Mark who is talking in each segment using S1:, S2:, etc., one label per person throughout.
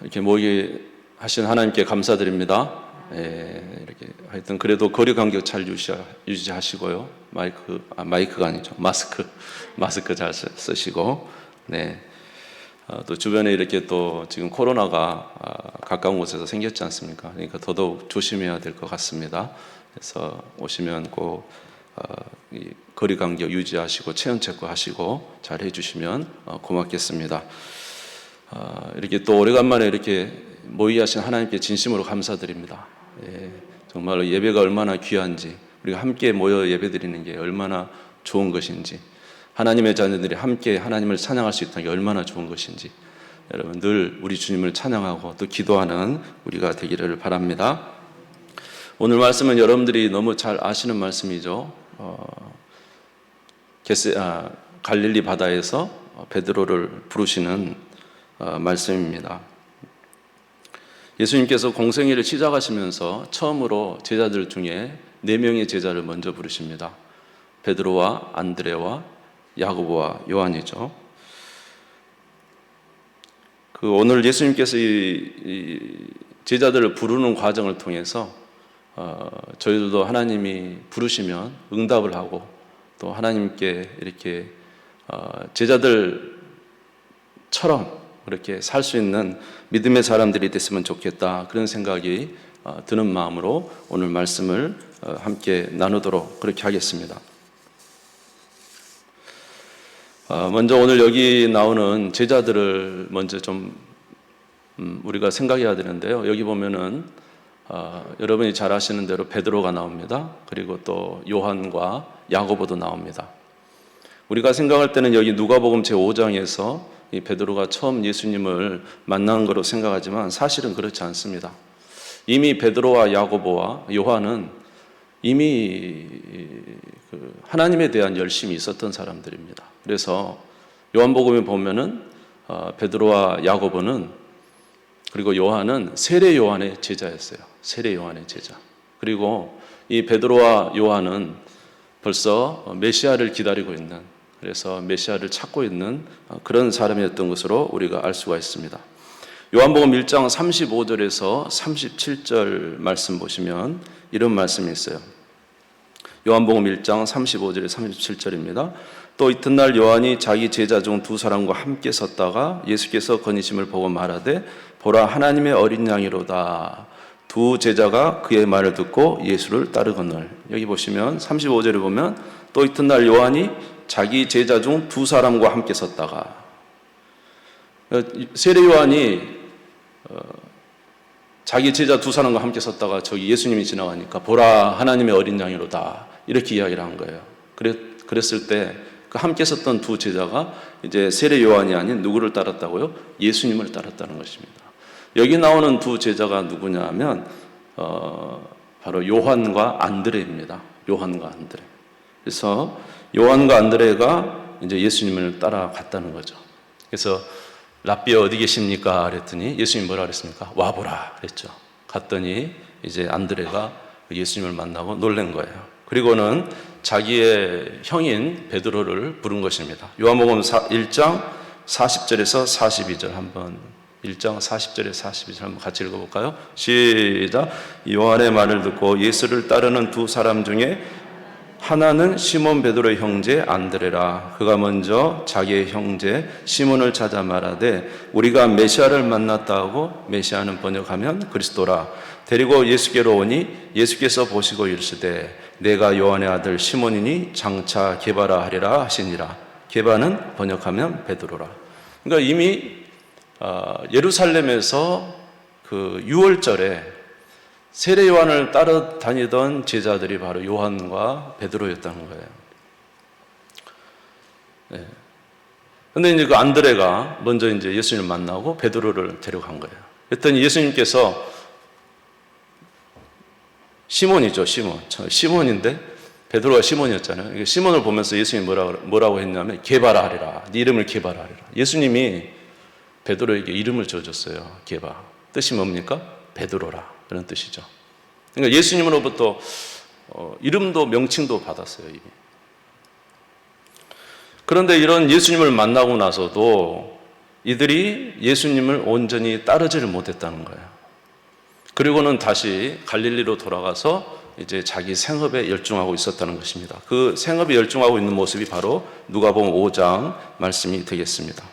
S1: 이렇게 모이게 하신 하나님께 감사드립니다. 이렇게 하여튼 그래도 거리 간격 잘 유지하시고요. 마이크가 아니죠. 마스크 잘 쓰시고, 네. 또 주변에 이렇게 또 지금 코로나가 가까운 곳에서 생겼지 않습니까? 그러니까 더더욱 조심해야 될 것 같습니다. 그래서 오시면 꼭 이 거리 간격 유지하시고 체온 체크하시고 잘 해주시면 고맙겠습니다. 이렇게 또 오래간만에 이렇게 모이게 하신 하나님께 진심으로 감사드립니다. 정말로 예배가 얼마나 귀한지, 우리가 함께 모여 예배드리는 게 얼마나 좋은 것인지, 하나님의 자녀들이 함께 하나님을 찬양할 수 있다는 게 얼마나 좋은 것인지, 여러분 늘 우리 주님을 찬양하고 또 기도하는 우리가 되기를 바랍니다. 오늘 말씀은 여러분들이 너무 잘 아시는 말씀이죠. 갈릴리 바다에서 베드로를 부르시는 말씀입니다. 예수님께서 공생애를 시작하시면서 처음으로 제자들 중에 4명의 제자를 먼저 부르십니다. 베드로와 안드레와 야고보와 요한이죠. 오늘 예수님께서 이 제자들을 부르는 과정을 통해서 저희들도 하나님이 부르시면 응답을 하고 또 하나님께 이렇게 제자들처럼 그렇게 살 수 있는 믿음의 사람들이 됐으면 좋겠다, 그런 생각이 드는 마음으로 오늘 말씀을 함께 나누도록 그렇게 하겠습니다. 먼저 오늘 여기 나오는 제자들을 먼저 좀 우리가 생각해야 되는데요. 여기 보면은 여러분이 잘 아시는 대로 베드로가 나옵니다. 그리고 또 요한과 야고보도 나옵니다. 우리가 생각할 때는 여기 누가복음 제5장에서 이 베드로가 처음 예수님을 만난 거로 생각하지만 사실은 그렇지 않습니다. 이미 베드로와 야고보와 요한은 이미 하나님에 대한 열심이 있었던 사람들입니다. 그래서 요한복음에 보면은 베드로와 야고보는, 그리고 요한은 세례 요한의 제자였어요. 세례 요한의 제자. 그리고 이 베드로와 요한은 벌써 메시아를 기다리고 있는, 그래서 메시아를 찾고 있는 그런 사람이었던 것으로 우리가 알 수가 있습니다. 요한복음 1장 35절에서 37절 말씀 보시면 이런 말씀이 있어요. 요한복음 1장 35절에 37절입니다. 또 이튿날 요한이 자기 제자 중 2사람과 함께 섰다가 예수께서 거니심을 보고 말하되 보라 하나님의 어린 양이로다. 2 제자가 그의 말을 듣고 예수를 따르거늘. 여기 보시면 35절에 보면 또 이튿날 요한이 자기 제자 중 2사람과 함께 섰다가, 세례 요한이 자기 제자 2사람과 함께 섰다가 저기 예수님이 지나가니까 보라 하나님의 어린 양이로다, 이렇게 이야기를 한 거예요. 그랬을 때 그 함께 섰던 2 제자가 이제 세례 요한이 아닌 누구를 따랐다고요? 예수님을 따랐다는 것입니다. 여기 나오는 2 제자가 누구냐 하면 바로 요한과 안드레입니다. 요한과 안드레. 그래서 요한과 안드레가 이제 예수님을 따라갔다는 거죠. 그래서 랍비 어디 계십니까? 그랬더니 예수님 뭐라 그랬습니까? 와보라 그랬죠. 갔더니 이제 안드레가 예수님을 만나고 놀란 거예요. 그리고는 자기의 형인 베드로를 부른 것입니다. 요한복음 1장 40절에서 42절 한번, 1장 40절에 42절 한번 같이 읽어볼까요? 시작. 요한의 말을 듣고 예수를 따르는 2사람 중에 하나는 시몬 베드로의 형제 안드레라. 그가 먼저 자기의 형제 시몬을 찾아 말하되 우리가 메시아를 만났다 하고, 메시아는 번역하면 그리스도라. 데리고 예수께로 오니 예수께서 보시고 이르시되 내가 요한의 아들 시몬이니 장차 게바라 하리라 하시니라. 게바는 번역하면 베드로라. 그러니까 이미 예루살렘에서 그 유월절에 세례 요한을 따라다니던 제자들이 바로 요한과 베드로였다는 거예요. 네. 근데 이제 그 안드레가 먼저 이제 예수님을 만나고 베드로를 데려간 거예요. 그랬더니 예수님께서 시몬이죠, 시몬인데 베드로가 시몬이었잖아요. 시몬을 보면서 예수님이 뭐라고 했냐면 게바라 하리라. 네 이름을 게바라 하리라. 예수님이 베드로에게 이름을 지어줬어요. 게바. 뜻이 뭡니까? 베드로라. 그런 뜻이죠. 그러니까 예수님으로부터 이름도 명칭도 받았어요, 이미. 그런데 이런 예수님을 만나고 나서도 이들이 예수님을 온전히 따르지를 못했다는 거예요. 그리고는 다시 갈릴리로 돌아가서 이제 자기 생업에 열중하고 있었다는 것입니다. 그 생업에 열중하고 있는 모습이 바로 누가복음 5장 말씀이 되겠습니다.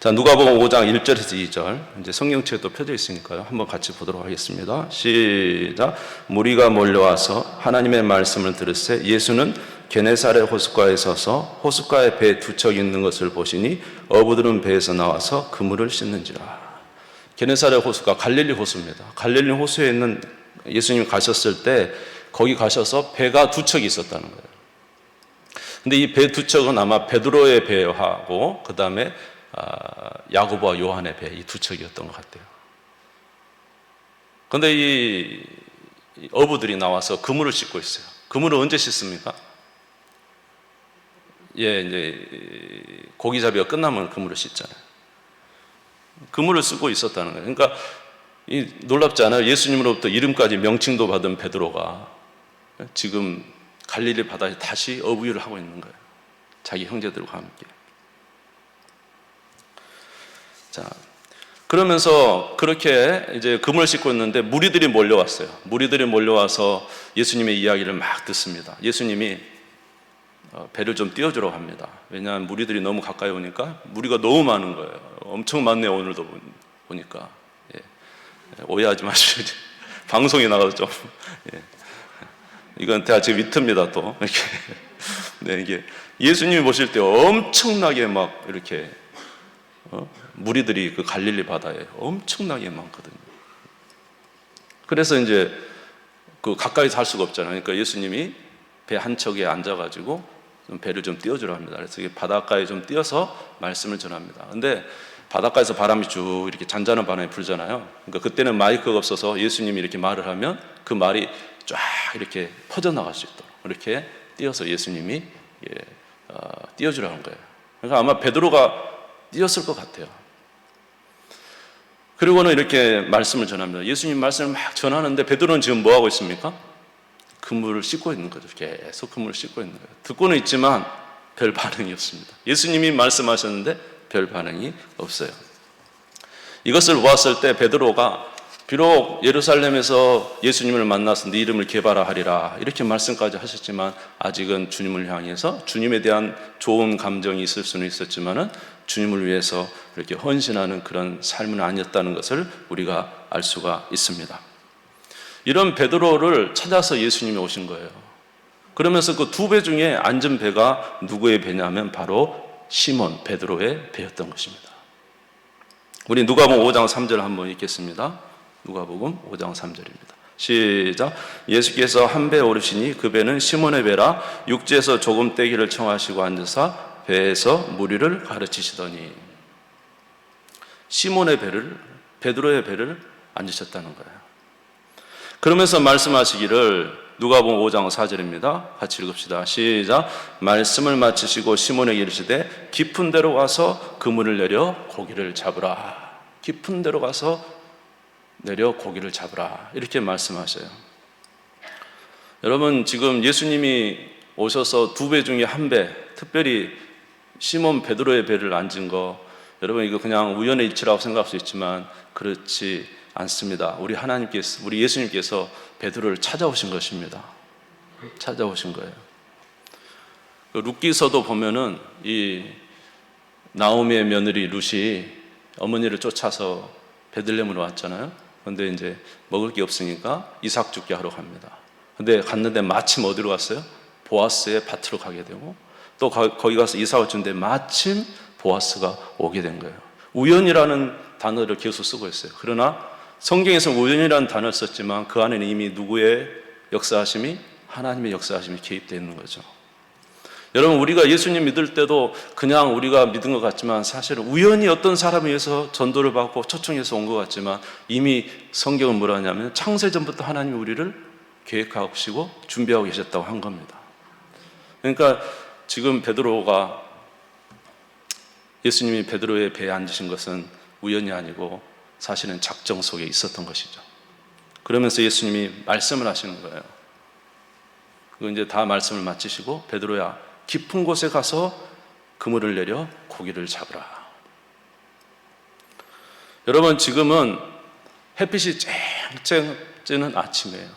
S1: 자, 누가복음 5장 1절에서 2절, 이제 성경책에 또 펴져 있으니까요. 한번 같이 보도록 하겠습니다. 시작. 무리가 몰려와서 하나님의 말씀을 들으세 예수는 게네사렛 호숫가에 서서 호숫가에 배 두 척 있는 것을 보시니 어부들은 배에서 나와서 그물을 씻는지라. 게네사렛 호숫가, 갈릴리 호수입니다. 갈릴리 호수에 있는 예수님이 가셨을 때 거기 가셔서 배가 두 척이 있었다는 거예요. 근데 이 배 두 척은 아마 베드로의 배하고 그 다음에 야고보와 요한의 배, 이 두 척이었던 것 같아요. 그런데 이 어부들이 나와서 그물을 씻고 있어요. 그물을 언제 씻습니까? 예, 이제 고기잡이가 끝나면 그물을 씻잖아요. 그물을 쓰고 있었다는 거예요. 그러니까 놀랍지 않아요? 예수님으로부터 이름까지 명칭도 받은 베드로가 지금 갈릴리 바다에 다시 어부일을 하고 있는 거예요. 자기 형제들과 함께. 자, 그러면서 그렇게 이제 그물을 씻고 있는데 무리들이 몰려왔어요. 무리들이 몰려와서 예수님의 이야기를 막 듣습니다. 예수님이 배를 좀 띄워주라고 합니다. 왜냐하면 무리들이 너무 가까이 오니까 무리가 너무 많은 거예요. 엄청 많네요, 오늘도 보니까. 예. 오해하지 마시고 방송에 나가서 좀 이건 제가 위트입니다. 또 이렇게 네, 이게 예수님이 보실 때 엄청나게 막 이렇게 무리들이 그 갈릴리 바다에 엄청나게 많거든요. 그래서 이제 그 가까이서 할 수가 없잖아요. 그러니까 예수님이 배 한 척에 앉아가지고 좀 배를 좀 띄워주라 합니다. 그래서 바닷가에 좀 띄어서 말씀을 전합니다. 근데 바닷가에서 바람이 쭉 이렇게 잔잔한 바람이 불잖아요. 그러니까 그때는 마이크가 없어서 예수님이 이렇게 말을 하면 그 말이 쫙 이렇게 퍼져나갈 수 있도록 이렇게 띄어서 예수님이 띄워주라는 거예요. 그러니까 아마 베드로가 띄었을 것 같아요. 그리고는 이렇게 말씀을 전합니다. 예수님 말씀을 막 전하는데 베드로는 지금 뭐 하고 있습니까? 그물을 씻고 있는 거죠. 계속 그물을 씻고 있는 거예요. 듣고는 있지만 별 반응이 없습니다. 예수님이 말씀하셨는데 별 반응이 없어요. 이것을 보았을 때 베드로가 비록 예루살렘에서 예수님을 만나서 네 이름을 개발하리라 이렇게 말씀까지 하셨지만 아직은 주님을 향해서 주님에 대한 좋은 감정이 있을 수는 있었지만은 주님을 위해서 이렇게 헌신하는 그런 삶은 아니었다는 것을 우리가 알 수가 있습니다. 이런 베드로를 찾아서 예수님이 오신 거예요. 그러면서 그 두 배 중에 앉은 배가 누구의 배냐면 바로 시몬 베드로의 배였던 것입니다. 우리 누가복음 5장 3절 한번 읽겠습니다. 누가복음 5장 3절입니다. 시작. 예수께서 한 배에 오르시니 그 배는 시몬의 배라 육지에서 조금 떼기를 청하시고 앉으사 배에서 무리를 가르치시더니 시몬의 배를 베드로의 배를 앉으셨다는 거예요. 그러면서 말씀하시기를 누가복음 5장 4절입니다. 같이 읽읍시다. 시작. 말씀을 마치시고 시몬에게 이르시되 깊은 데로 가서 그물을 내려 고기를 잡으라. 깊은 데로 가서 내려 고기를 잡으라. 이렇게 말씀하셔요. 여러분 지금 예수님이 오셔서 두 배 중에 한 배, 특별히 시몬 베드로의 배를 앉은 거 여러분 이거 그냥 우연의 일치라고 생각할 수 있지만 그렇지 않습니다. 우리 하나님께서, 우리 예수님께서 베드로를 찾아오신 것입니다. 찾아오신 거예요. 룻기서도 보면은 이 나오미의 며느리 룻이 어머니를 쫓아서 베들레헴으로 왔잖아요. 그런데 이제 먹을 게 없으니까 이삭 죽게 하러 갑니다. 근데 갔는데 마침 어디로 갔어요? 보아스의 밭으로 가게 되고 또 거기 가서 이삭을 주는데 마침 보아스가 오게 된 거예요. 우연이라는 단어를 계속 쓰고 있어요. 그러나 성경에서는 우연이라는 단어를 썼지만 그 안에는 이미 누구의 역사하심이 하나님의 역사하심이 개입되어 있는 거죠. 여러분 우리가 예수님 믿을 때도 그냥 우리가 믿은 것 같지만 사실은 우연히 어떤 사람에 의해서 전도를 받고 초청해서 온 것 같지만 이미 성경은 뭐라 하냐면 창세전부터 하나님이 우리를 계획하시고 준비하고 계셨다고 한 겁니다. 그러니까 지금 베드로가 예수님이 베드로의 배에 앉으신 것은 우연이 아니고 사실은 작정 속에 있었던 것이죠. 그러면서 예수님이 말씀을 하시는 거예요. 그리고 이제 다 말씀을 마치시고 베드로야 깊은 곳에 가서 그물을 내려 고기를 잡으라. 여러분, 지금은 햇빛이 쨍쨍 찌는 아침이에요.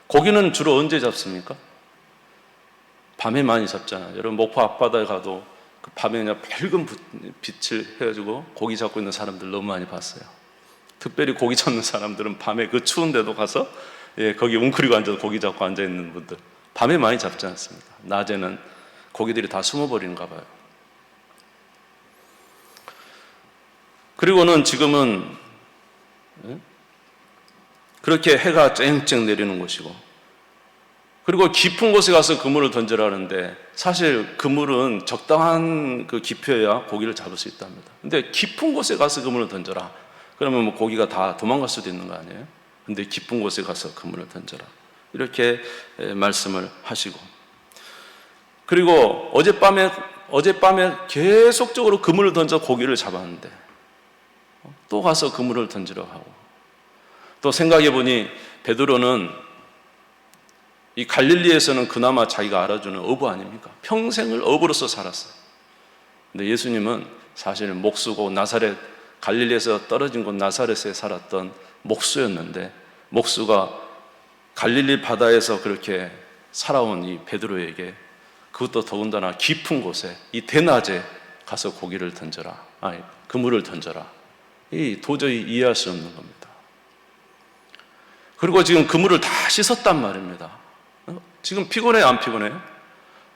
S1: 고기는 주로 언제 잡습니까? 밤에 많이 잡잖아요. 여러분, 목포 앞바다에 가도 그 밤에 그냥 밝은 빛을 해가지고 고기 잡고 있는 사람들 너무 많이 봤어요. 특별히 고기 잡는 사람들은 밤에 그 추운 데도 가서 거기 웅크리고 앉아서 고기 잡고 앉아있는 분들, 밤에 많이 잡지 않습니까? 낮에는 고기들이 다 숨어버리는가 봐요. 그리고는 지금은 그렇게 해가 쨍쨍 내리는 곳이고, 그리고 깊은 곳에 가서 그물을 던지라는데, 사실 그물은 적당한 그 깊이여야 고기를 잡을 수 있답니다. 근데 깊은 곳에 가서 그물을 던져라, 그러면 뭐 고기가 다 도망갈 수도 있는 거 아니에요? 근데 깊은 곳에 가서 그물을 던져라, 이렇게 말씀을 하시고, 그리고 어젯밤에 계속적으로 그물을 던져 고기를 잡았는데 또 가서 그물을 던지러 하고, 또 생각해 보니 베드로는 이 갈릴리에서는 그나마 자기가 알아주는 어부 아닙니까? 평생을 어부로서 살았어요. 근데 예수님은 사실 목수고, 나사렛, 갈릴리에서 떨어진 곳 나사렛에 살았던 목수였는데, 목수가 갈릴리 바다에서 그렇게 살아온 이 베드로에게 그것도 더군다나 깊은 곳에, 이 대낮에 가서 고기를 던져라, 그물을 던져라, 이 도저히 이해할 수 없는 겁니다. 그리고 지금 그물을 다 씻었단 말입니다. 지금 피곤해요, 안 피곤해요?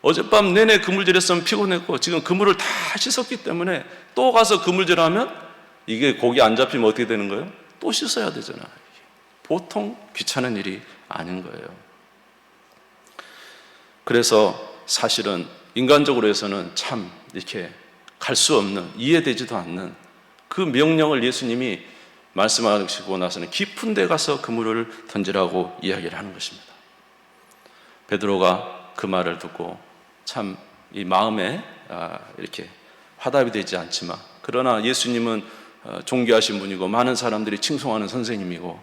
S1: 어젯밤 내내 그물질했으면 피곤했고, 지금 그물을 다 씻었기 때문에 또 가서 그물질하면 이게 고기 안 잡히면 어떻게 되는 거예요? 또 씻어야 되잖아요. 보통 귀찮은 일이 아닌 거예요. 그래서 사실은 인간적으로 해서는 참 이렇게 갈 수 없는, 이해되지도 않는 그 명령을 예수님이 말씀하시고 나서는 깊은 데 가서 그물을 던지라고 이야기를 하는 것입니다. 베드로가 그 말을 듣고 참 이 마음에 이렇게 화답이 되지 않지만, 그러나 예수님은 존귀하신 분이고 많은 사람들이 칭송하는 선생님이고,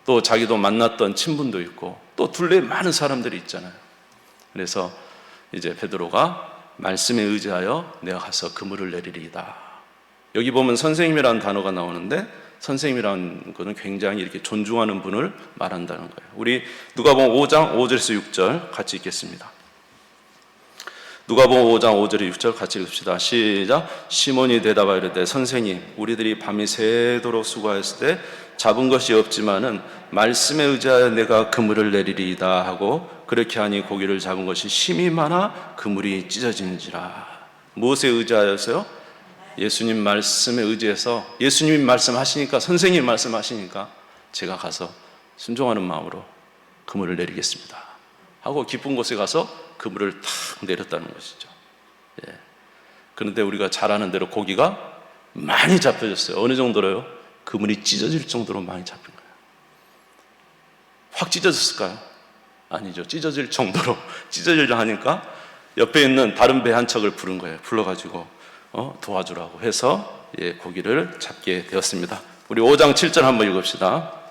S1: 또 자기도 만났던 친분도 있고, 또 둘레에 많은 사람들이 있잖아요. 그래서 이제 베드로가 말씀에 의지하여 내가 가서 그물을 내리리이다. 여기 보면 선생님이라는 단어가 나오는데, 선생님이라는 것은 굉장히 이렇게 존중하는 분을 말한다는 거예요. 우리 누가복음 5장 5절에서 6절 같이 읽겠습니다. 누가복음 5장 5절에 6절 같이 읽읍시다. 시작. 시몬이 대답하여 이르되 선생님, 우리들이 밤이 새도록 수고하였을 때 잡은 것이 없지만은 말씀에 의지하여 내가 그물을 내리리이다 하고, 그렇게 하니 고기를 잡은 것이 심히 많아 그물이 찢어지는지라. 무엇에 의지하여서요? 예수님 말씀에 의지해서, 예수님이 말씀하시니까, 선생님이 말씀하시니까 제가 가서 순종하는 마음으로 그물을 내리겠습니다 하고 깊은 곳에 가서 그물을 탁 내렸다는 것이죠. 그런데 우리가 잘 아는 대로 고기가 많이 잡혀졌어요. 어느 정도로요? 그물이 찢어질 정도로 많이 잡힌 거예요. 확 찢어졌을까요? 아니죠. 찢어질 정도로, 찢어지려 하니까 옆에 있는 다른 배 한 척을 부른 거예요. 불러가지고 도와주라고 해서 고기를 잡게 되었습니다. 우리 5장 7절 한번 읽읍시다.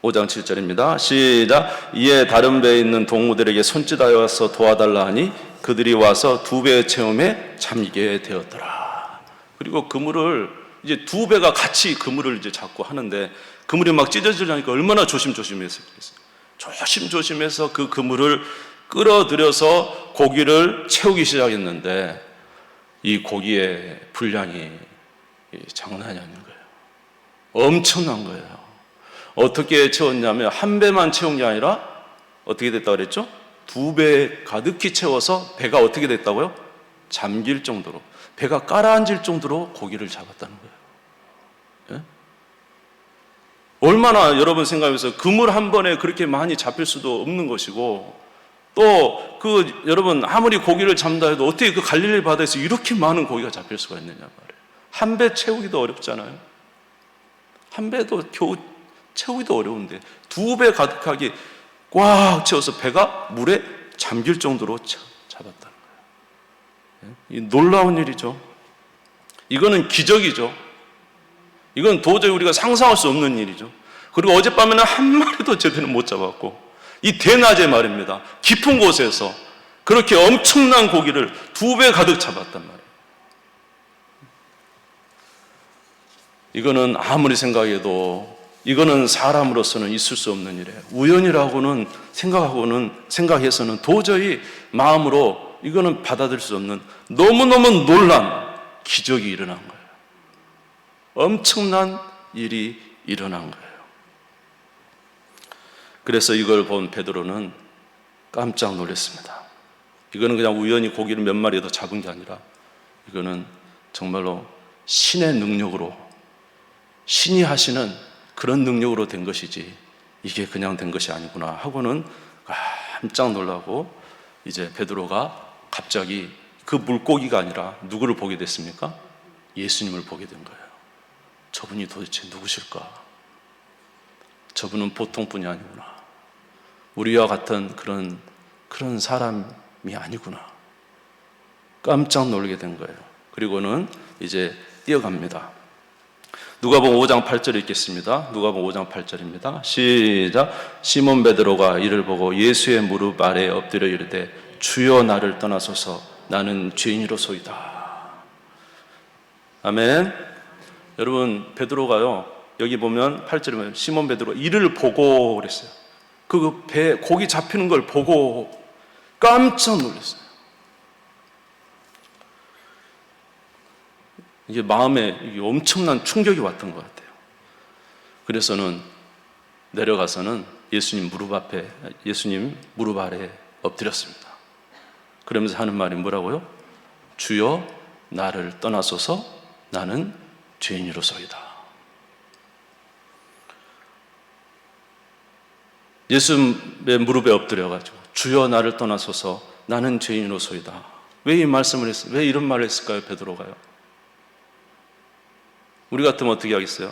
S1: 5장 7절입니다. 시작. 이에 다른 배에 있는 동무들에게 손짓하여 와서 도와달라 하니 그들이 와서 두 배의 체험에 잠기게 되었더라. 그리고 그물을 이제 두 배가 같이 그물을 이제 잡고 하는데, 그물이 막 찢어지려니까 얼마나 조심조심했었겠어요. 조심조심해서 그 그물을 끌어들여서 고기를 채우기 시작했는데, 이 고기의 분량이 장난이 아닌 거예요. 엄청난 거예요. 어떻게 채웠냐면, 한 배만 채운 게 아니라 어떻게 됐다고 그랬죠? 두 배 가득히 채워서 배가 어떻게 됐다고요? 잠길 정도로, 배가 가라앉을 정도로 고기를 잡았다는 거예요. 얼마나, 여러분 생각해보세요. 그물 한 번에 그렇게 많이 잡힐 수도 없는 것이고, 또 여러분 아무리 고기를 잡는다 해도 어떻게 그 갈릴리 바다에서 이렇게 많은 고기가 잡힐 수가 있느냐 말이에요. 한 배 채우기도 어렵잖아요. 한 배도 겨우 채우기도 어려운데 두 배 가득하게 꽉 채워서 배가 물에 잠길 정도로 잡았다는 거예요. 이 놀라운 일이죠. 이거는 기적이죠. 이건 도저히 우리가 상상할 수 없는 일이죠. 그리고 어젯밤에는 한 마리도 제대로 못 잡았고, 이 대낮에 말입니다. 깊은 곳에서 그렇게 엄청난 고기를 두 배 가득 잡았단 말이에요. 이거는 아무리 생각해도 이거는 사람으로서는 있을 수 없는 일이에요. 우연이라고는 생각해서는 도저히 마음으로 이거는 받아들일 수 없는 너무너무 놀란 기적이 일어난 거예요. 엄청난 일이 일어난 거예요. 그래서 이걸 본 베드로는 깜짝 놀랐습니다. 이거는 그냥 우연히 고기를 몇 마리 더 잡은 게 아니라 이거는 정말로 신의 능력으로, 신이 하시는 그런 능력으로 된 것이지 이게 그냥 된 것이 아니구나 하고는 깜짝 놀라고, 이제 베드로가 갑자기 그 물고기가 아니라 누구를 보게 됐습니까? 예수님을 보게 된 거예요. 저분이 도대체 누구실까? 저분은 보통 분이 아니구나. 우리와 같은 그런 사람이 아니구나. 깜짝 놀게 된 거예요. 그리고는 이제 뛰어갑니다. 누가복음 5장 8절 읽겠습니다. 누가복음 5장 8절입니다. 시작. 시몬 베드로가 이를 보고 예수의 무릎 아래에 엎드려 이르되 주여 나를 떠나소서 나는 죄인이로소이다. 아멘. 여러분, 베드로가요, 여기 보면 8절에 보면 시몬 베드로 이를 보고 그랬어요. 그 배 고기 잡히는 걸 보고 깜짝 놀랐어요. 이게 마음에 엄청난 충격이 왔던 것 같아요. 그래서는 내려가서는 예수님 무릎 아래에 엎드렸습니다. 그러면서 하는 말이 뭐라고요? 주여 나를 떠나소서 나는 죄인이로소이다. 예수의 무릎에 엎드려가지고 주여 나를 떠나소서 나는 죄인으로소이다. 왜 이 말씀을 했어요? 왜 이런 말을 했을까요? 베드로가요. 우리 같으면 어떻게 하겠어요?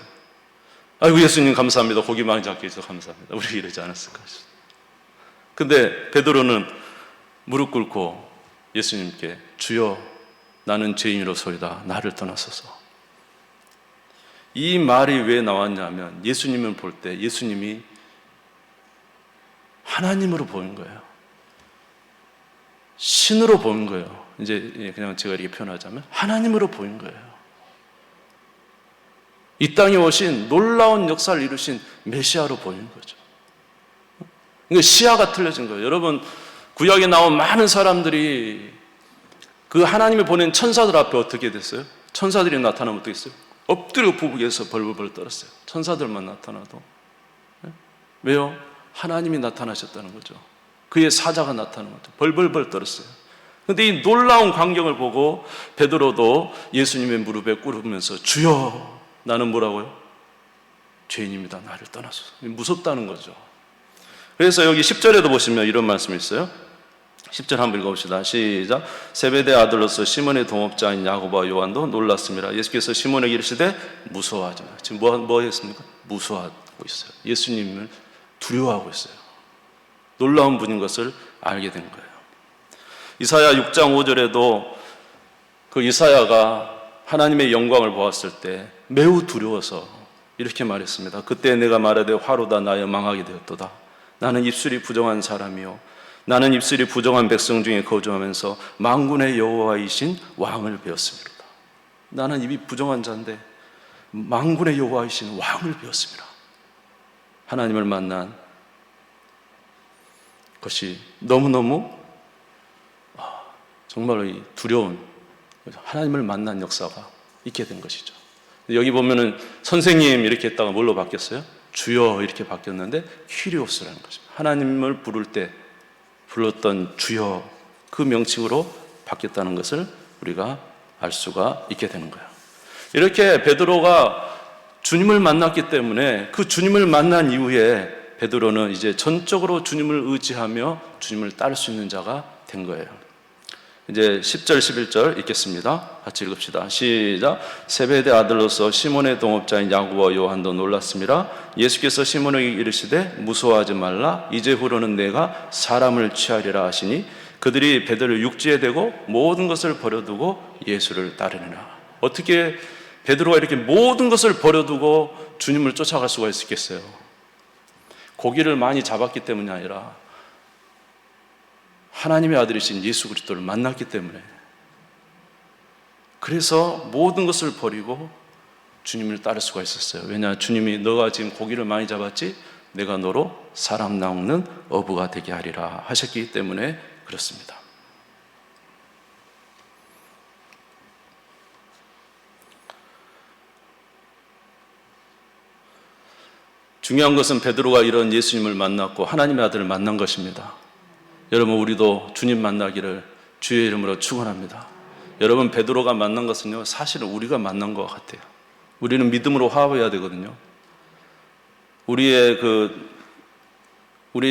S1: 아이고 예수님 감사합니다. 고기 많이 잡게 해주셔서 감사합니다. 우리 이러지 않았을까? 근데 베드로는 무릎 꿇고 예수님께 주여 나는 죄인으로소이다. 나를 떠나소서. 이 말이 왜 나왔냐면 예수님을 볼 때 예수님이 하나님으로 보인 거예요. 신으로 보인 거예요. 이제 그냥 제가 이렇게 표현하자면 하나님으로 보인 거예요. 이 땅에 오신 놀라운 역사를 이루신 메시아로 보이는 거죠. 그러니까 시야가 틀려진 거예요. 여러분, 구약에 나온 많은 사람들이 그 하나님이 보낸 천사들 앞에 어떻게 됐어요? 천사들이 나타나면 어떻게 했어요? 엎드려 부부에서 벌벌 떨었어요. 천사들만 나타나도. 왜요? 하나님이 나타나셨다는 거죠. 그의 사자가 나타나는 거죠. 벌벌 떨었어요. 그런데 이 놀라운 광경을 보고 베드로도 예수님의 무릎에 꿇으면서 주여 나는 뭐라고요? 죄인입니다. 나를 떠나소서. 무섭다는 거죠. 그래서 여기 10절에도 보시면 이런 말씀이 있어요. 10절 한번 읽어봅시다. 시작. 세베대 아들로서 시몬의 동업자인 야고보와 요한도 놀랐습니다. 예수께서 시몬에게 이르시되 무서워하지 마. 지금 뭐 했습니까? 무서워하고 있어요. 예수님을 두려워하고 있어요. 놀라운 분인 것을 알게 된 거예요. 이사야 6장 5절에도 그 이사야가 하나님의 영광을 보았을 때 매우 두려워서 이렇게 말했습니다. 그때 내가 말하되 화로다 나여 망하게 되었도다. 나는 입술이 부정한 사람이요 나는 입술이 부정한 백성 중에 거주하면서 만군의 여호와이신 왕을 배웠습니다. 나는 입이 부정한 자인데 만군의 여호와이신 왕을 배웠습니다. 하나님을 만난 것이 너무너무 정말로 두려운 하나님을 만난 역사가 있게 된 것이죠. 여기 보면은 선생님 이렇게 했다가 뭘로 바뀌었어요? 주여 이렇게 바뀌었는데 퀴리오스라는 것입니다. 하나님을 부를 때 불렀던 주여 그 명칭으로 바뀌었다는 것을 우리가 알 수가 있게 되는 거예요. 이렇게 베드로가 주님을 만났기 때문에 그 주님을 만난 이후에 베드로는 이제 전적으로 주님을 의지하며 주님을 따를 수 있는 자가 된 거예요. 이제 10절 11절 읽겠습니다. 같이 읽읍시다. 시작. 세베대 아들로서 시몬의 동업자인 야고보와 요한도 놀랐습니다. 예수께서 시몬에게 이르시되 무서워하지 말라. 이제후로는 내가 사람을 취하리라 하시니 그들이 베드로를 육지에 대고 모든 것을 버려두고 예수를 따르니라. 어떻게 베드로가 이렇게 모든 것을 버려두고 주님을 쫓아갈 수가 있었겠어요? 고기를 많이 잡았기 때문이 아니라 하나님의 아들이신 예수 그리스도를 만났기 때문에, 그래서 모든 것을 버리고 주님을 따를 수가 있었어요. 왜냐, 주님이 너가 지금 고기를 많이 잡았지? 내가 너로 사람 낚는 어부가 되게 하리라 하셨기 때문에 그렇습니다. 중요한 것은 베드로가 이런 예수님을 만났고 하나님의 아들을 만난 것입니다. 여러분, 우리도 주님 만나기를 주의 이름으로 축원합니다. 여러분, 베드로가 만난 것은요, 사실은 우리가 만난 것 같아요. 우리는 믿음으로 화합해야 되거든요. 우리의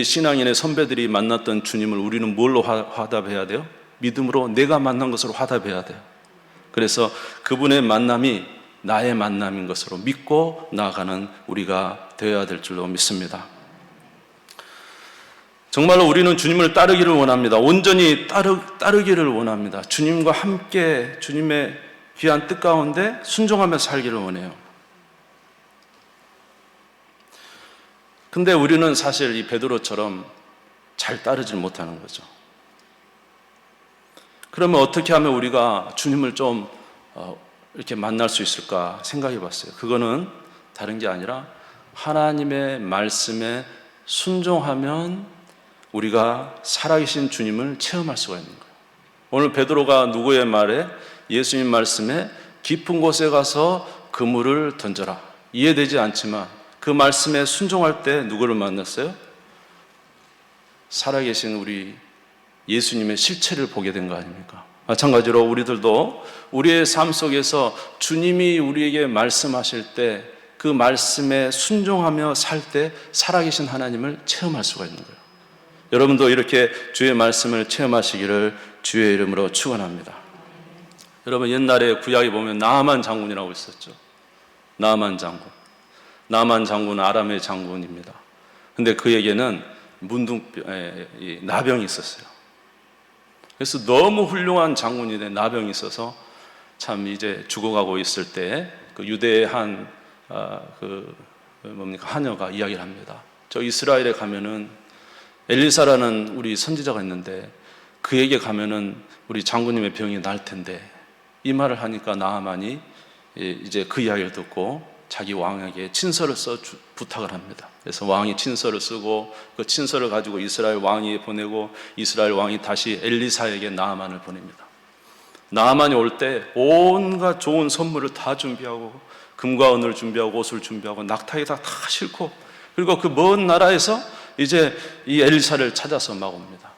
S1: 신앙인의 선배들이 만났던 주님을 우리는 뭘로 화답해야 돼요? 믿음으로 내가 만난 것으로 화답해야 돼요. 그래서 그분의 만남이 나의 만남인 것으로 믿고 나아가는 우리가 되어야 될 줄로 믿습니다. 정말로 우리는 주님을 따르기를 원합니다. 온전히 따르기를 원합니다. 주님과 함께 주님의 귀한 뜻 가운데 순종하며 살기를 원해요. 근데 우리는 사실 이 베드로처럼 잘 따르질 못하는 거죠. 그러면 어떻게 하면 우리가 주님을 좀 이렇게 만날 수 있을까 생각해 봤어요. 그거는 다른 게 아니라 하나님의 말씀에 순종하면 우리가 살아계신 주님을 체험할 수가 있는 거예요. 오늘 베드로가 누구의 말에? 예수님 말씀에 깊은 곳에 가서 그물을 던져라. 이해되지 않지만 그 말씀에 순종할 때 누구를 만났어요? 살아계신 우리 예수님의 실체를 보게 된 거 아닙니까? 마찬가지로 우리들도 우리의 삶 속에서 주님이 우리에게 말씀하실 때 그 말씀에 순종하며 살 때 살아계신 하나님을 체험할 수가 있는 거예요. 여러분도 이렇게 주의 말씀을 체험하시기를 주의 이름으로 축원합니다. 여러분, 옛날에 구약에 보면 나아만 장군이라고 있었죠. 나아만 장군. 나아만 장군은 아람의 장군입니다. 근데 그에게는 나병이 있었어요. 그래서 너무 훌륭한 장군인데 나병이 있어서 참 이제 죽어가고 있을 때 그 유대의 한 하녀가 이야기를 합니다. 저 이스라엘에 가면은 엘리사라는 우리 선지자가 있는데 그에게 가면은 우리 장군님의 병이 날 텐데, 이 말을 하니까 나아만이 이제 그 이야기를 듣고 자기 왕에게 친서를 써 부탁을 합니다. 그래서 왕이 친서를 쓰고 그 친서를 가지고 이스라엘 왕이 보내고 이스라엘 왕이 다시 엘리사에게 나아만을 보냅니다. 나아만이 올 때 온갖 좋은 선물을 다 준비하고 금과 은을 준비하고 옷을 준비하고 낙타에다 다 싣고, 그리고 그 먼 나라에서 이제 이 엘리사를 찾아서 막 옵니다.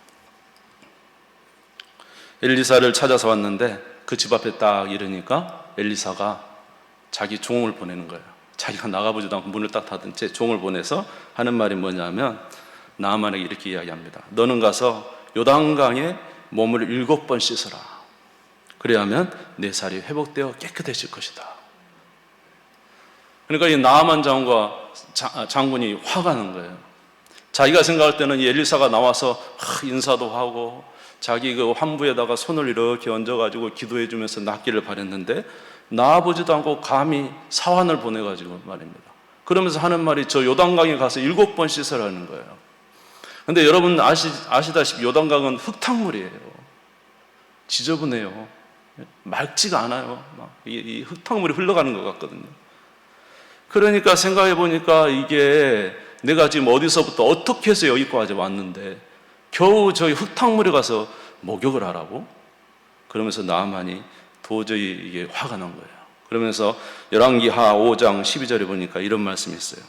S1: 엘리사를 찾아서 왔는데 그 집 앞에 딱 이르니까 엘리사가 자기 종을 보내는 거예요. 자기가 나가보지도 않고 문을 딱 닫은 채 종을 보내서 하는 말이 뭐냐면 나아만에게 이렇게 이야기합니다. 너는 가서 요단강에 몸을 7번 씻어라. 그래야만 내 살이 회복되어 깨끗해질 것이다. 그러니까 이 나아만 장군이 화가 난 거예요. 자기가 생각할 때는 이 엘리사가 나와서 인사도 하고 자기 그 환부에다가 손을 이렇게 얹어가지고 기도해 주면서 낫기를 바랬는데 나아보지도 않고 감히 사환을 보내가지고 말입니다. 그러면서 하는 말이 저 요단강에 가서 7번 씻으라는 거예요. 근데 여러분 아시다시피 요단강은 흙탕물이에요. 지저분해요. 맑지가 않아요. 이 흙탕물이 흘러가는 것 같거든요. 그러니까 생각해 보니까 이게 내가 지금 어디서부터 어떻게 해서 여기까지 왔는데 겨우 저희 흙탕물에 가서 목욕을 하라고? 그러면서 나아만이 도저히 이게 화가 난 거예요. 그러면서 열왕기하 5장 12절에 보니까 이런 말씀이 있어요.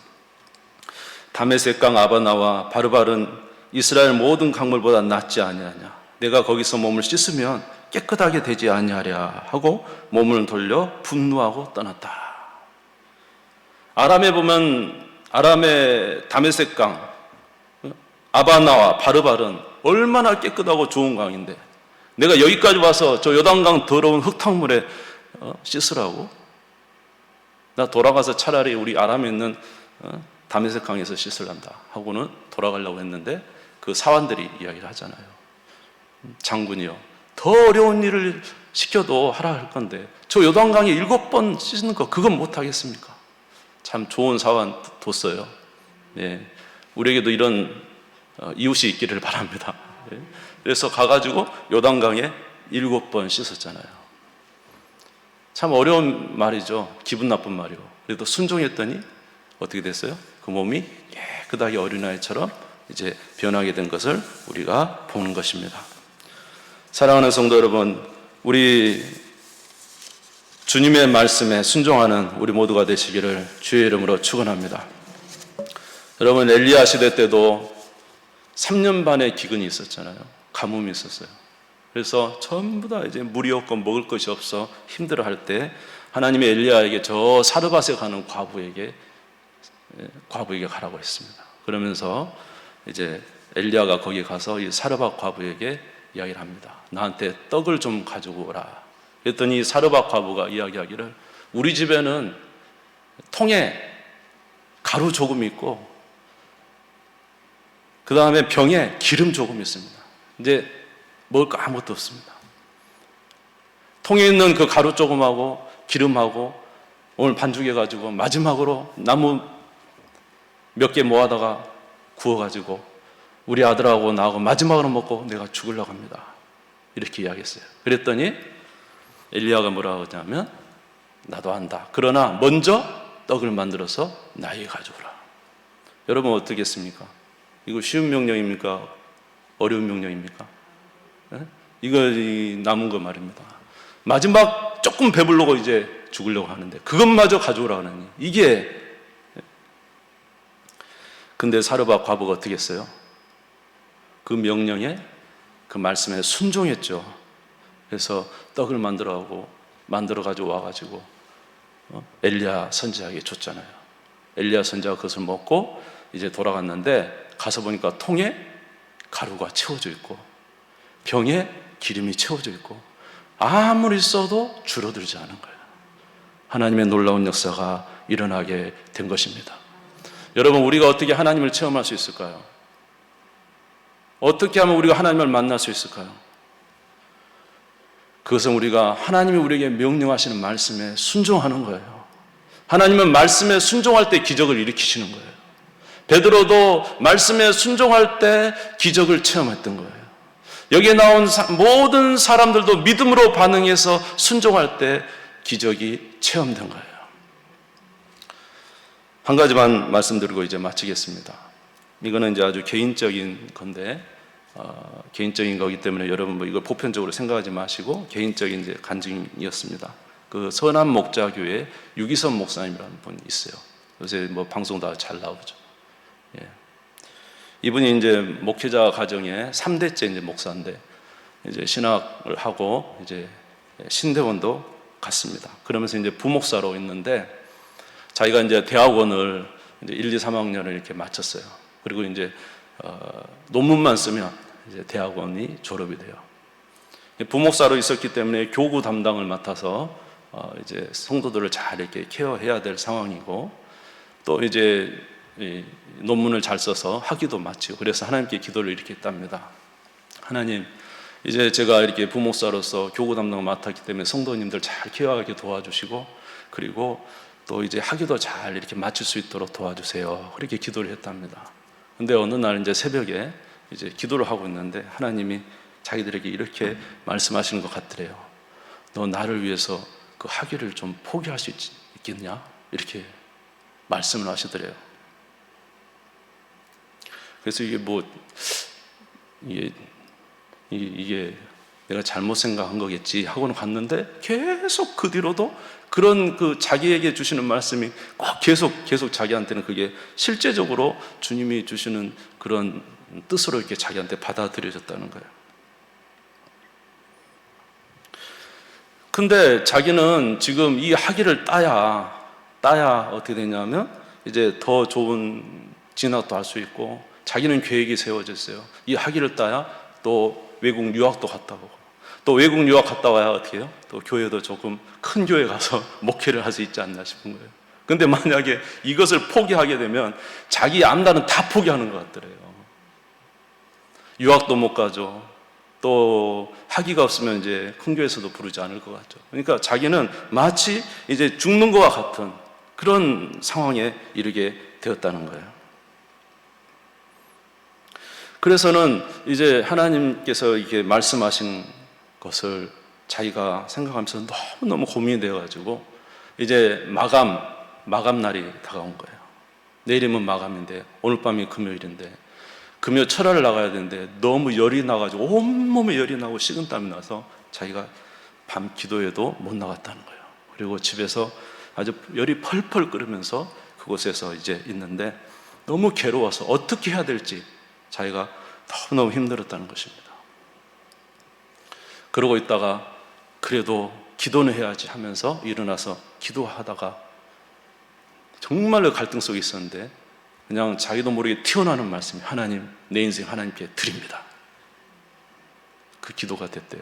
S1: 다메섹 강 아바나와 바르바른 이스라엘 모든 강물보다 낫지 아니하냐. 내가 거기서 몸을 씻으면 깨끗하게 되지 아니하랴 하고 몸을 돌려 분노하고 떠났다. 아람에 보면 아람의 다메섹 강 아바나와 바르바른 얼마나 깨끗하고 좋은 강인데 내가 여기까지 와서 저 요단강 더러운 흙탕물에 씻으라고? 나 돌아가서 차라리 우리 아람에 있는 다메섹 강에서 씻으란다 하고는 돌아가려고 했는데 그 사환들이 이야기를 하잖아요. 장군이요, 더 어려운 일을 시켜도 하라 할 건데 저 요단강에 7번 씻는 거 그건 못하겠습니까? 참 좋은 사환 뒀어요. 네, 우리에게도 이런 이웃이 있기를 바랍니다. 네. 그래서 가가지고 요단강에 7번 씻었잖아요. 참 어려운 말이죠. 기분 나쁜 말이고. 그래도 순종했더니 어떻게 됐어요? 그 몸이 깨끗하게 어린아이처럼 이제 변하게 된 것을 우리가 보는 것입니다. 사랑하는 성도 여러분, 우리 주님의 말씀에 순종하는 우리 모두가 되시기를 주의 이름으로 축원합니다. 여러분, 엘리야 시대 때도 3년 반의 기근이 있었잖아요. 가뭄이 있었어요. 그래서 전부 다 이제 물이 없고 먹을 것이 없어 힘들어할 때 하나님이 엘리야에게 저 사르밧에 가는 과부에게 가라고 했습니다. 그러면서 이제 엘리야가 거기 가서 이 사르밧 과부에게 이야기를 합니다. 나한테 떡을 좀 가지고 오라. 그랬더니 사르밧 과부가 이야기하기를 우리 집에는 통에 가루 조금 있고 그 다음에 병에 기름 조금 있습니다. 이제 먹을 거 아무것도 없습니다. 통에 있는 그 가루 조금하고 기름하고 오늘 반죽해가지고 마지막으로 나무 몇 개 모아다가 구워가지고 우리 아들하고 나하고 마지막으로 먹고 내가 죽으려고 합니다. 이렇게 이야기했어요. 그랬더니 엘리야가 뭐라고 하냐면 나도 안다. 그러나 먼저 떡을 만들어서 나에게 가져오라. 여러분 어떻겠습니까? 이거 쉬운 명령입니까? 어려운 명령입니까? 네? 이거 남은 거 말입니다. 마지막 조금 배부르고 이제 죽으려고 하는데 그것마저 가져오라 하느니 이게 근데 사르밧 과부가 어떻게 했어요? 그 명령에 그 말씀에 순종했죠. 그래서 떡을 만들어 가지고 와가지고 엘리야 선지자에게 줬잖아요. 엘리야 선지자가 그것을 먹고 이제 돌아갔는데 가서 보니까 통에 가루가 채워져 있고 병에 기름이 채워져 있고 아무리 써도 줄어들지 않은 거예요. 하나님의 놀라운 역사가 일어나게 된 것입니다. 여러분, 우리가 어떻게 하나님을 체험할 수 있을까요? 어떻게 하면 우리가 하나님을 만날 수 있을까요? 그것은 우리가 하나님이 우리에게 명령하시는 말씀에 순종하는 거예요. 하나님은 말씀에 순종할 때 기적을 일으키시는 거예요. 베드로도 말씀에 순종할 때 기적을 체험했던 거예요. 여기에 나온 모든 사람들도 믿음으로 반응해서 순종할 때 기적이 체험된 거예요. 한 가지만 말씀드리고 이제 마치겠습니다. 이거는 이제 아주 개인적인 건데 개인적인 거기 때문에 여러분 뭐 이걸 보편적으로 생각하지 마시고 개인적인 이제 간증이었습니다. 그 선한 목자교회 유기선 목사님이라는 분이 있어요. 요새 뭐 방송도 잘 나오죠. 예. 이분이 이제 목회자 가정의 3대째 이제 목사인데 이제 신학을 하고 이제 신대원도 갔습니다. 그러면서 이제 부목사로 있는데 자기가 이제 대학원을 이제 1, 2, 3학년을 이렇게 마쳤어요. 그리고 이제 논문만 쓰면 이제 대학원이 졸업이 돼요. 부목사로 있었기 때문에 교구 담당을 맡아서 이제 성도들을 잘 이렇게 케어해야 될 상황이고 또 이제 논문을 잘 써서 학위도 마치고 그래서 하나님께 기도를 이렇게 했답니다. 하나님, 이제 제가 이렇게 부목사로서 교구 담당을 맡았기 때문에 성도님들 잘 케어하게 도와주시고 그리고 또 이제 학위도 잘 이렇게 마칠 수 있도록 도와주세요. 그렇게 기도를 했답니다. 근데 어느 날 이제 새벽에 이제 기도를 하고 있는데 하나님이 자기들에게 이렇게 말씀하시는 것 같더래요. 너 나를 위해서 그 학위를 좀 포기할 수 있겠냐? 이렇게 말씀을 하시더래요. 그래서 이게 뭐 이게 내가 잘못 생각한 거겠지 하고는 갔는데 계속 그 뒤로도 그런 그 자기에게 주시는 말씀이 꼭 계속 자기한테는 그게 실제적으로 주님이 주시는 그런 뜻으로 이렇게 자기한테 받아들여졌다는 거예요. 근데 자기는 지금 이 학위를 따야 어떻게 되냐면 이제 더 좋은 진학도 할 수 있고 자기는 계획이 세워졌어요. 이 학위를 따야 또 외국 유학도 갔다 오고 또 외국 유학 갔다 와야 어떻게 해요? 또 교회도 조금 큰 교회 가서 목회를 할 수 있지 않나 싶은 거예요. 근데 만약에 이것을 포기하게 되면 자기 암단은 다 포기하는 것 같더래요. 유학도 못 가죠. 또 학위가 없으면 이제 큰 교회에서도 부르지 않을 것 같죠. 그러니까 자기는 마치 이제 죽는 것과 같은 그런 상황에 이르게 되었다는 거예요. 그래서는 이제 하나님께서 이렇게 말씀하신 것을 자기가 생각하면서 너무너무 고민이 되어가지고 이제 마감 날이 다가온 거예요. 내일이면 마감인데 오늘 밤이 금요일인데 금요 철야를 나가야 되는데 너무 열이 나가지고 온몸에 열이 나고 식은땀이 나서 자기가 밤 기도에도 못 나갔다는 거예요. 그리고 집에서 아주 열이 펄펄 끓으면서 그곳에서 이제 있는데 너무 괴로워서 어떻게 해야 될지 자기가 너무너무 힘들었다는 것입니다. 그러고 있다가 그래도 기도는 해야지 하면서 일어나서 기도하다가 정말로 갈등 속에 있었는데 그냥 자기도 모르게 튀어나오는 말씀이 하나님, 내 인생 하나님께 드립니다. 그 기도가 됐대요.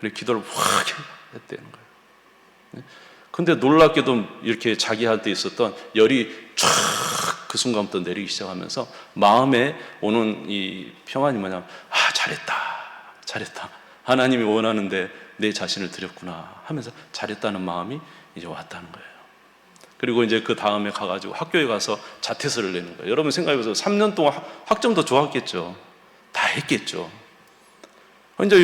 S1: 그래서 기도를 확 했다는 거예요. 근데 놀랍게도 이렇게 자기한테 있었던 열이 쫙 그 순간부터 내리기 시작하면서 마음에 오는 이 평안이 뭐냐면 잘했다. 하나님이 원하는데 내 자신을 드렸구나 하면서 잘했다는 마음이 이제 왔다는 거예요. 그리고 이제 그 다음에 가가지고 학교에 가서 자퇴서를 내는 거예요. 여러분 생각해보세요. 3년 동안 학점도 좋았겠죠. 다 했겠죠. 이제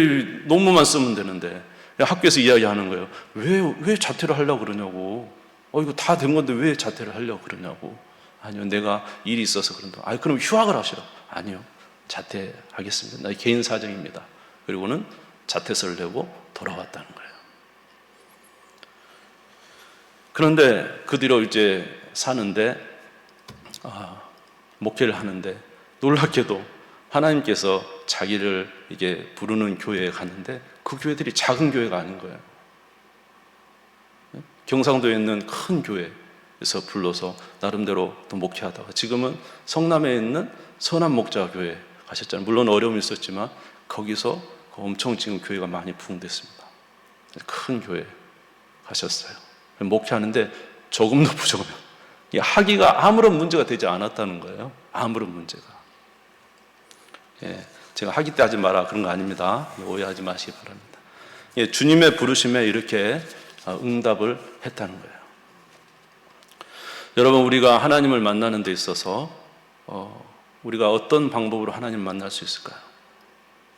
S1: 논문만 쓰면 되는데 학교에서 이야기하는 거예요. 왜 자퇴를 하려고 그러냐고. 이거 다 된 건데 왜 자퇴를 하려고 그러냐고. 아니요, 내가 일이 있어서 그런다. 그럼 휴학을 하시라. 아니요, 자퇴하겠습니다. 나 개인 사정입니다. 그리고는 자퇴서를 내고 돌아왔다는 거예요. 그런데 그 뒤로 이제 사는데 목회를 하는데 놀랍게도 하나님께서 자기를 이게 부르는 교회에 갔는데 그 교회들이 작은 교회가 아닌 거예요. 경상도에 있는 큰 교회에서 불러서 나름대로 또 목회하다가 지금은 성남에 있는 선한목자교회 가셨잖아요. 물론 어려움이 있었지만 거기서 엄청 지금 교회가 많이 부흥됐습니다. 큰 교회 가셨어요. 목회하는데 조금도 부족해요. 하기가 아무런 문제가 되지 않았다는 거예요. 아무런 문제가. 제가 하기 때 하지 마라 그런 거 아닙니다. 오해하지 마시기 바랍니다. 주님의 부르심에 이렇게 응답을 했다는 거예요. 여러분, 우리가 하나님을 만나는 데 있어서 우리가 어떤 방법으로 하나님을 만날 수 있을까요?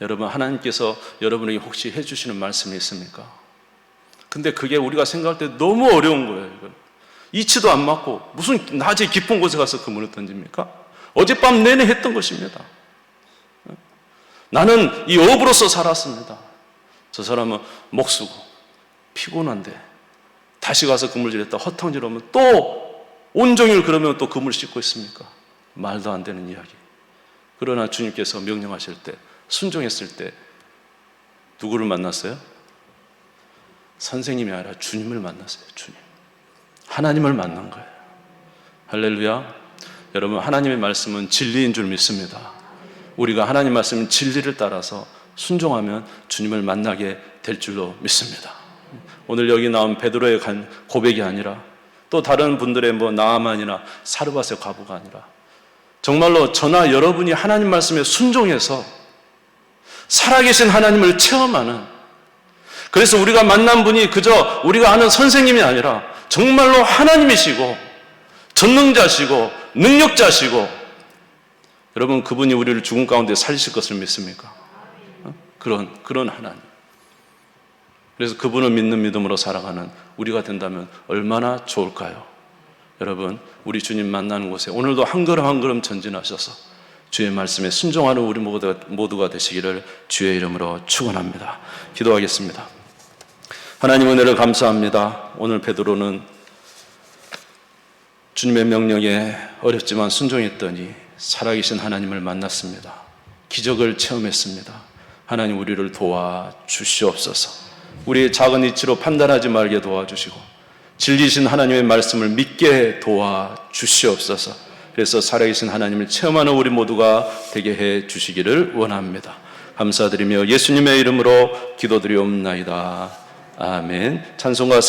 S1: 여러분, 하나님께서 여러분에게 혹시 해주시는 말씀이 있습니까? 근데 그게 우리가 생각할 때 너무 어려운 거예요. 이건. 이치도 안 맞고 무슨 낮에 깊은 곳에 가서 그물을 던집니까? 어젯밤 내내 했던 것입니다. 나는 이 업으로서 살았습니다. 저 사람은 목수고 피곤한데 다시 가서 그물질했다 허탕질하면 또 온종일 그러면 또 그물 씻고 있습니까? 말도 안 되는 이야기. 그러나 주님께서 명령하실 때 순종했을 때 누구를 만났어요? 선생님이 아니라 주님을 만났어요. 주님. 하나님을 만난 거예요. 할렐루야. 여러분, 하나님의 말씀은 진리인 줄 믿습니다. 우리가 하나님 말씀 진리를 따라서 순종하면 주님을 만나게 될 줄로 믿습니다. 오늘 여기 나온 베드로의 고백이 아니라 또 다른 분들의 나아만이나 사르밧의 과부가 아니라 정말로 저나 여러분이 하나님 말씀에 순종해서 살아계신 하나님을 체험하는, 그래서 우리가 만난 분이 그저 우리가 아는 선생님이 아니라 정말로 하나님이시고 전능자시고 능력자시고, 여러분 그분이 우리를 죽음 가운데 살리실 것을 믿습니까? 그런 하나님. 그래서 그분을 믿는 믿음으로 살아가는 우리가 된다면 얼마나 좋을까요? 여러분, 우리 주님 만나는 곳에 오늘도 한 걸음 한 걸음 전진하셔서 주의 말씀에 순종하는 우리 모두가 되시기를 주의 이름으로 축원합니다. 기도하겠습니다. 하나님, 은혜를 감사합니다. 오늘 베드로는 주님의 명령에 어렵지만 순종했더니 살아계신 하나님을 만났습니다. 기적을 체험했습니다. 하나님, 우리를 도와주시옵소서. 우리의 작은 이치로 판단하지 말게 도와주시고 진리신 하나님의 말씀을 믿게 도와주시옵소서. 그래서 살아계신 하나님을 체험하는 우리 모두가 되게 해 주시기를 원합니다. 감사드리며 예수님의 이름으로 기도드리옵나이다. 아멘. 찬송가